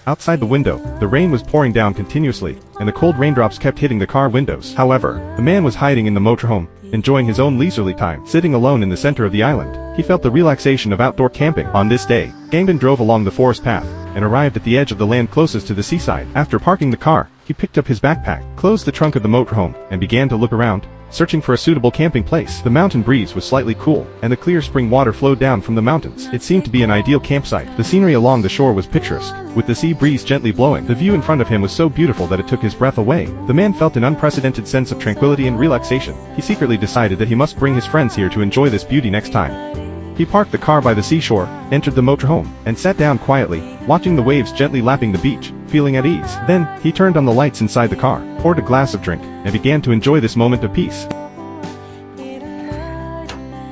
Outside the window, the rain was pouring down continuously, and the cold raindrops kept hitting the car windows. However, the man was hiding in the motorhome, enjoying his own leisurely time. Sitting alone in the center of the island, he felt the relaxation of outdoor camping. On this day, Gangbin drove along the forest path, and arrived at the edge of the land closest to the seaside. After parking the car, he picked up his backpack, closed the trunk of the motorhome, and began to look around, searching for a suitable camping place. The mountain breeze was slightly cool, and the clear spring water flowed down from the mountains. It seemed to be an ideal campsite. The scenery along the shore was picturesque, with the sea breeze gently blowing. The view in front of him was so beautiful that it took his breath away. The man felt an unprecedented sense of tranquility and relaxation. He secretly decided that he must bring his friends here to enjoy this beauty next time. He parked the car by the seashore, entered the motorhome, and sat down quietly, watching the waves gently lapping the beach, feeling at ease. Then, he turned on the lights inside the car, poured a glass of drink, and began to enjoy this moment of peace.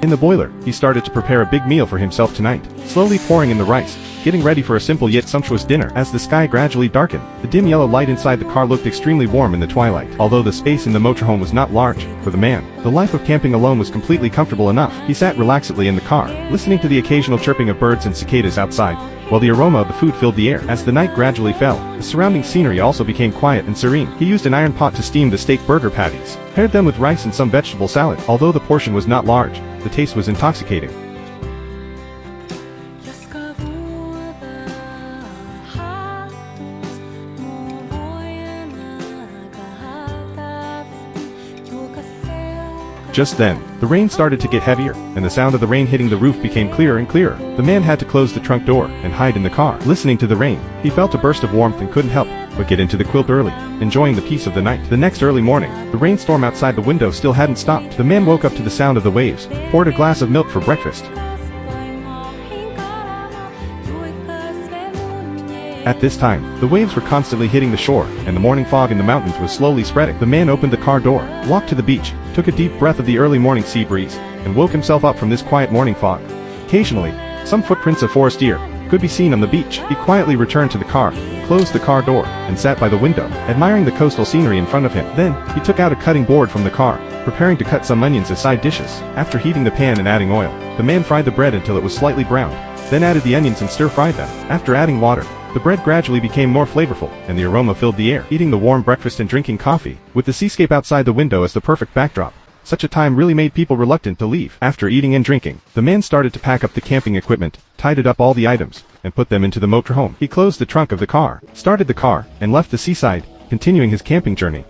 In the boiler, he started to prepare a big meal for himself tonight, slowly pouring in the rice, getting ready for a simple yet sumptuous dinner. As the sky gradually darkened, the dim yellow light inside the car looked extremely warm in the twilight. Although the space in the motorhome was not large, for the man, the life of camping alone was completely comfortable enough. He sat relaxedly in the car, listening to the occasional chirping of birds and cicadas outside, while the aroma of the food filled the air. As the night gradually fell, the surrounding scenery also became quiet and serene. He used an iron pot to steam the steak burger patties, paired them with rice and some vegetable salad. Although the portion was not large, the taste was intoxicating. Just then, the rain started to get heavier, and the sound of the rain hitting the roof became clearer and clearer. The man had to close the trunk door and hide in the car. Listening to the rain, he felt a burst of warmth and couldn't help but get into the quilt early, enjoying the peace of the night. The next early morning, the rainstorm outside the window still hadn't stopped. The man woke up to the sound of the waves, poured a glass of milk for breakfast. At this time, the waves were constantly hitting the shore, and the morning fog in the mountains was slowly spreading. The man opened the car door, walked to the beach, took a deep breath of the early morning sea breeze, and woke himself up from this quiet morning fog. Occasionally, some footprints of forest deer could be seen on the beach. He quietly returned to the car, closed the car door, and sat by the window, admiring the coastal scenery in front of him. Then, he took out a cutting board from the car, preparing to cut some onions as side dishes. After heating the pan and adding oil, the man fried the bread until it was slightly browned, then added the onions and stir-fried them. After adding water, the bread gradually became more flavorful, and the aroma filled the air. Eating the warm breakfast and drinking coffee, with the seascape outside the window as the perfect backdrop, such a time really made people reluctant to leave. After eating and drinking, the man started to pack up the camping equipment, tidied up all the items, and put them into the motorhome. He closed the trunk of the car, started the car, and left the seaside, continuing his camping journey.